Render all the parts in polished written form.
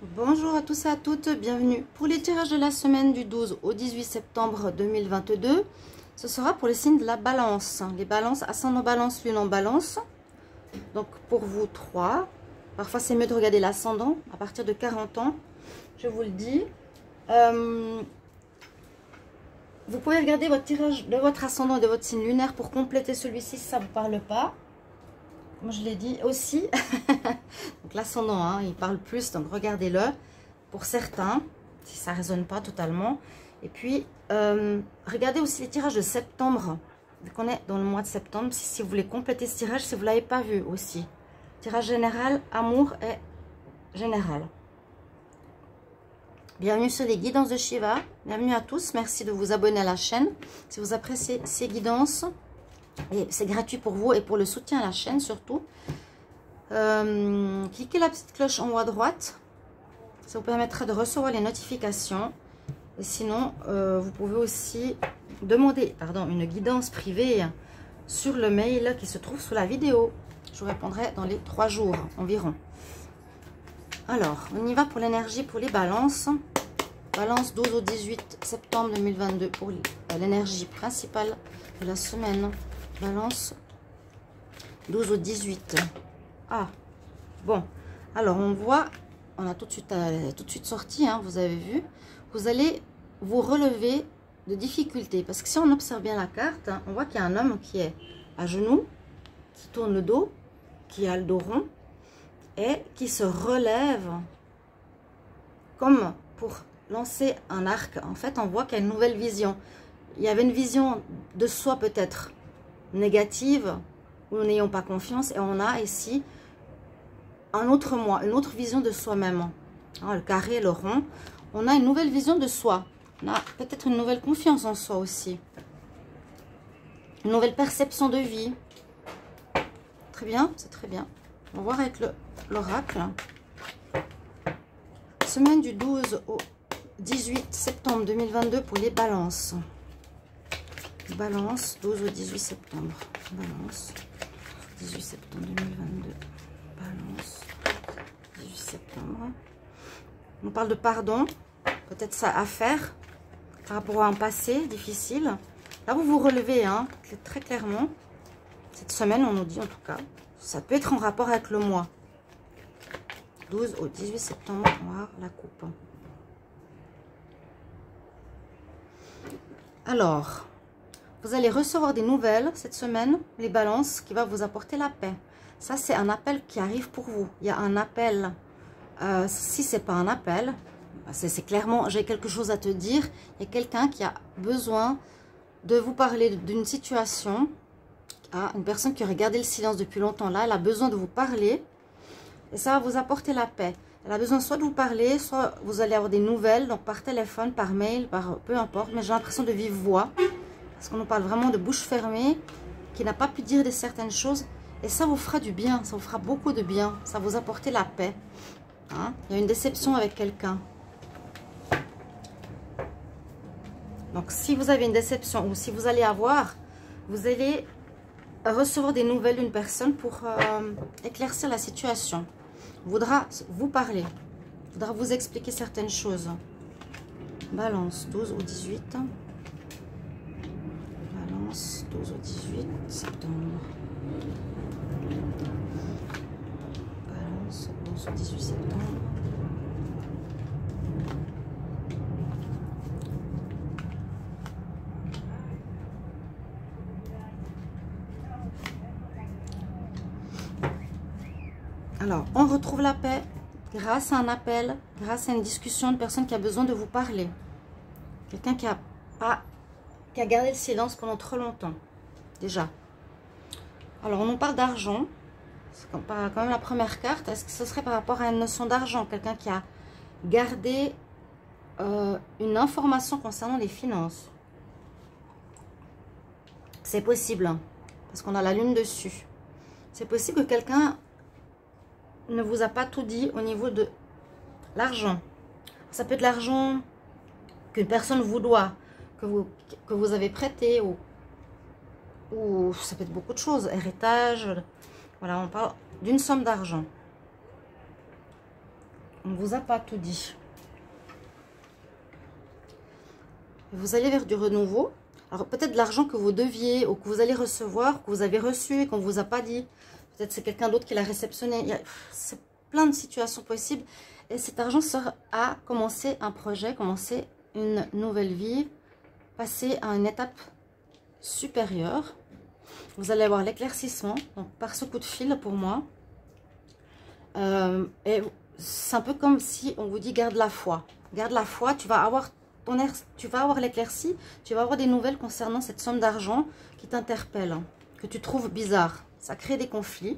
Bonjour à tous et à toutes, bienvenue pour les tirages de la semaine du 12 au 18 septembre 2022. Ce sera pour le signe de la balance, les balances, ascendant balance, lune en balance. Donc pour vous trois, parfois c'est mieux de regarder l'ascendant à partir de 40 ans, je vous le dis. Vous pouvez regarder votre tirage de votre ascendant et de votre signe lunaire pour compléter celui-ci si ça ne vous parle pas. Moi je l'ai dit aussi. Donc l'ascendant, hein, il parle plus, donc regardez-le pour certains, si ça ne résonne pas totalement. Et puis, regardez aussi les tirages de septembre, vu qu'on est dans le mois de septembre, si vous voulez compléter ce tirage, si vous ne l'avez pas vu aussi. Tirage général, amour et général. Bienvenue sur les guidances de Shiva, bienvenue à tous, merci de vous abonner à la chaîne. Si vous appréciez ces guidances, et c'est gratuit pour vous et pour le soutien à la chaîne surtout. Cliquez la petite cloche en haut à droite. Ça vous permettra de recevoir les notifications. Et sinon, vous pouvez aussi demander une guidance privée sur le mail qui se trouve sous la vidéo. Je vous répondrai dans les 3 jours environ. Alors, on y va pour l'énergie pour les balances. Balance 12 au 18 septembre 2022 pour l'énergie principale de la semaine. Balance 12 au 18. Ah, bon. Alors, on voit, on a tout de suite sorti, hein, vous avez vu. Vous allez vous relever de difficultés. Parce que si on observe bien la carte, hein, on voit qu'il y a un homme qui est à genoux, qui tourne le dos, qui a le dos rond et qui se relève comme pour lancer un arc. En fait, on voit qu'il y a une nouvelle vision. Il y avait une vision de soi peut-être négative, où nous n'ayons pas confiance, et on a ici un autre moi, une autre vision de soi-même. Hein, le carré, le rond, on a une nouvelle vision de soi. On a peut-être une nouvelle confiance en soi aussi. Une nouvelle perception de vie. Très bien, c'est très bien. On va voir avec l'oracle. Semaine du 12 au 18 septembre 2022 pour les balances. Balance, 12 au 18 septembre. Balance, 18 septembre 2022. Balance, 18 septembre. On parle de pardon. Peut-être ça à faire par rapport à un passé difficile. Là, vous vous relevez, hein, très clairement. Cette semaine, on nous dit en tout cas. Ça peut être en rapport avec le mois. 12 au 18 septembre, on va voir la coupe. Alors, vous allez recevoir des nouvelles cette semaine, les balances, qui va vous apporter la paix. Ça, c'est un appel qui arrive pour vous. Il y a un appel. Si ce n'est pas un appel, c'est clairement, j'ai quelque chose à te dire. Il y a quelqu'un qui a besoin de vous parler d'une situation. Une personne qui aurait gardé le silence depuis longtemps là, elle a besoin de vous parler. Et ça va vous apporter la paix. Elle a besoin soit de vous parler, soit vous allez avoir des nouvelles, donc par téléphone, par mail, peu importe. Mais j'ai l'impression de vive voix. Parce qu'on nous parle vraiment de bouche fermée, qui n'a pas pu dire de certaines choses. Et ça vous fera du bien, ça vous fera beaucoup de bien. Ça va vous apporter la paix. Hein? Il y a une déception avec quelqu'un. Donc si vous avez une déception ou si vous allez avoir, vous allez recevoir des nouvelles d'une personne pour éclaircir la situation. Voudra vous parler. Voudra vous expliquer certaines choses. Balance 12 au 18. Balance 12 au 18 septembre. Balance 12 au 18 septembre. Alors, on retrouve la paix grâce à un appel, grâce à une discussion de personne qui a besoin de vous parler. Quelqu'un qui a gardé le silence pendant trop longtemps, déjà. Alors, on nous parle d'argent. C'est quand même la première carte. Est-ce que ce serait par rapport à une notion d'argent? Quelqu'un qui a gardé une information concernant les finances. C'est possible, hein, parce qu'on a la lune dessus. C'est possible que quelqu'un ne vous a pas tout dit au niveau de l'argent. Ça peut être l'argent qu'une personne vous doit, que vous avez prêté, ou ça peut être beaucoup de choses, héritage. Voilà, on parle d'une somme d'argent. On ne vous a pas tout dit. Vous allez vers du renouveau. Alors peut-être de l'argent que vous deviez ou que vous allez recevoir, que vous avez reçu et qu'on ne vous a pas dit. Peut-être c'est quelqu'un d'autre qui l'a réceptionné. C'est plein de situations possibles. Et cet argent sert à commencer un projet, commencer une nouvelle vie, passer à une étape supérieure. Vous allez avoir l'éclaircissement par ce coup de fil pour moi. Et c'est un peu comme si on vous dit garde la foi. Garde la foi, tu vas avoir l'éclaircie, tu vas avoir des nouvelles concernant cette somme d'argent qui t'interpelle, que tu trouves bizarre. Ça crée des conflits.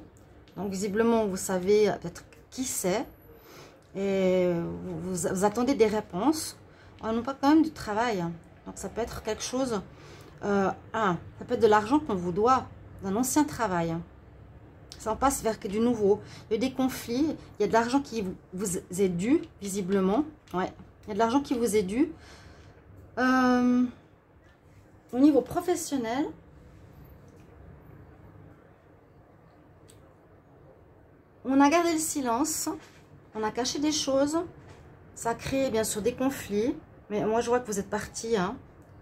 Donc visiblement, vous savez peut-être qui c'est. Et vous attendez des réponses. On n'a pas quand même du travail. Donc ça peut être quelque chose... ça peut être de l'argent qu'on vous doit, d'un ancien travail. Ça en passe vers du nouveau. Il y a des conflits. Il y a de l'argent qui vous est dû, visiblement. Ouais. Il y a de l'argent qui vous est dû. Au niveau professionnel, on a gardé le silence. On a caché des choses. Ça a créé bien sûr des conflits. Mais moi je vois que vous êtes partis. Hein.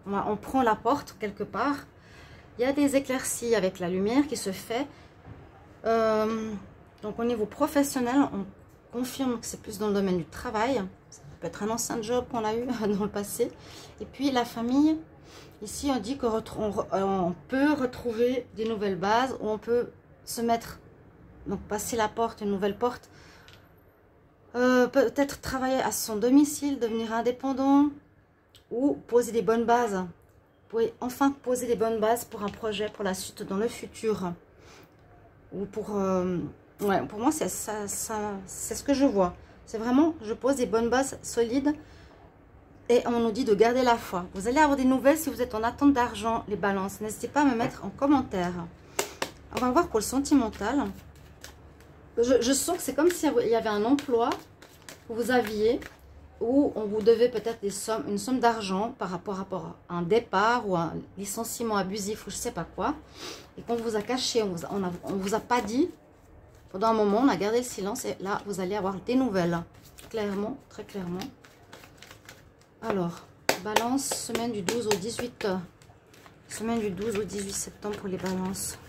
On prend la porte quelque part. Il y a des éclaircies avec la lumière qui se fait. Donc au niveau professionnel, on confirme que c'est plus dans le domaine du travail. Ça peut être un ancien job qu'on a eu dans le passé. Et puis la famille, ici on dit qu'on peut retrouver des nouvelles bases, où on peut se mettre, donc passer la porte, une nouvelle porte. Peut-être travailler à son domicile, devenir indépendant, ou poser des bonnes bases. Vous pouvez enfin poser des bonnes bases pour un projet, pour la suite, dans le futur. Ou pour moi, c'est ce que je vois. C'est vraiment, je pose des bonnes bases solides. Et on nous dit de garder la foi. Vous allez avoir des nouvelles si vous êtes en attente d'argent, les balances. N'hésitez pas à me mettre en commentaire. On va voir pour le sentimental. Je sens que c'est comme s'il y avait un emploi que vous aviez, où on vous devait peut-être une somme d'argent par rapport à un départ ou un licenciement abusif ou je ne sais pas quoi. Et qu'on vous a caché, on vous a pas dit. Pendant un moment, on a gardé le silence et là, vous allez avoir des nouvelles. Clairement, très clairement. Alors, balance, semaine du 12 au 18. Semaine du 12 au 18 septembre pour les balances.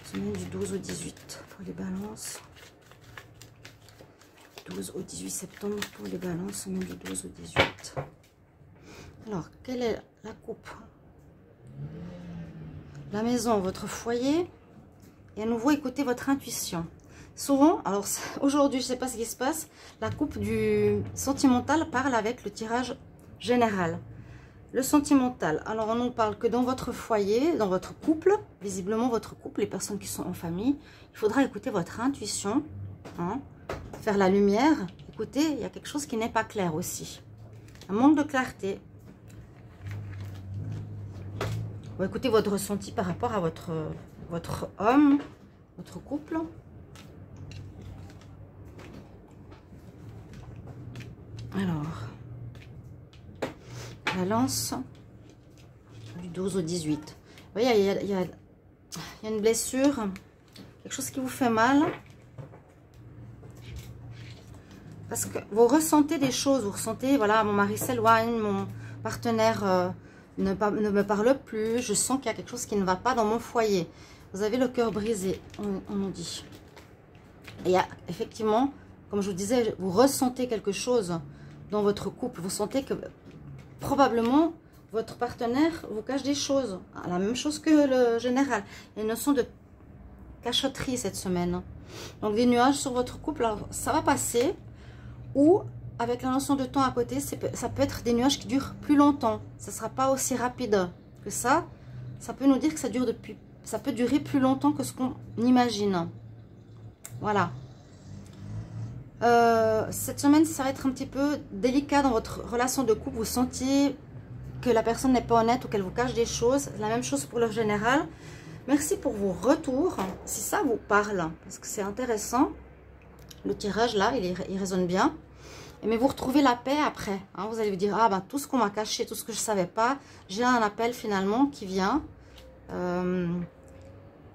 Semaine du 12 au 18 pour les balances. 12 au 18 septembre pour les balances. Semaine du 12 au 18. Alors, quelle est la coupe? La maison, votre foyer. Et à nouveau, écoutez votre intuition. Souvent, alors aujourd'hui, je ne sais pas ce qui se passe, la coupe du sentimental parle avec le tirage général. Le sentimental, alors on ne parle que dans votre foyer, dans votre couple, visiblement votre couple, les personnes qui sont en famille. Il faudra écouter votre intuition, hein, faire la lumière. Écoutez, il y a quelque chose qui n'est pas clair aussi. Un manque de clarté. Ou écoutez votre ressenti par rapport à votre homme, votre couple. Alors, balance du 12 au 18. Vous voyez, il y a une blessure, quelque chose qui vous fait mal. Parce que vous ressentez des choses, vous ressentez, voilà, mon mari s'éloigne, mon partenaire ne me parle plus, je sens qu'il y a quelque chose qui ne va pas dans mon foyer. Vous avez le cœur brisé, on nous dit. Et il y a effectivement, comme je vous disais, vous ressentez quelque chose dans votre couple. Vous sentez que probablement votre partenaire vous cache des choses. La même chose que le général. Il y a une notion de cachotterie cette semaine. Donc des nuages sur votre couple, alors ça va passer. Ou avec la notion de temps à côté, ça peut être des nuages qui durent plus longtemps. Ça ne sera pas aussi rapide que ça. Ça peut nous dire que ça peut durer plus longtemps que ce qu'on imagine. Voilà. Cette semaine, ça va être un petit peu délicat dans votre relation de couple. Vous sentiez que la personne n'est pas honnête ou qu'elle vous cache des choses. La même chose pour le général. Merci pour vos retours. Si ça vous parle, parce que c'est intéressant. Le tirage là, il résonne bien. Mais vous retrouvez la paix après. Hein. Vous allez vous dire, ah ben tout ce qu'on m'a caché, tout ce que je ne savais pas, j'ai un appel finalement qui vient.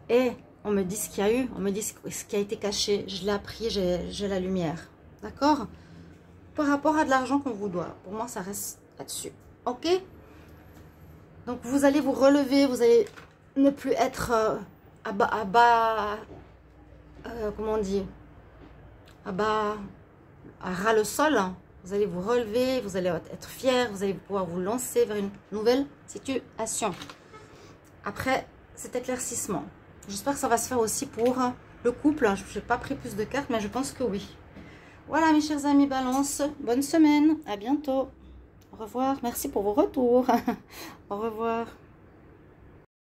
Et on me dit ce qu'il y a eu, on me dit ce qui a été caché. Je l'ai appris, j'ai la lumière. D'accord? Par rapport à de l'argent qu'on vous doit. Pour moi, ça reste là-dessus. Ok? Donc, vous allez vous relever. Vous allez ne plus être comment on dit? À ras le sol. Vous allez vous relever. Vous allez être fier. Vous allez pouvoir vous lancer vers une nouvelle situation. Après cet éclaircissement. J'espère que ça va se faire aussi pour le couple. Je n'ai pas pris plus de cartes, mais je pense que oui. Voilà mes chers amis Balance, bonne semaine, à bientôt. Au revoir, merci pour vos retours. Au revoir.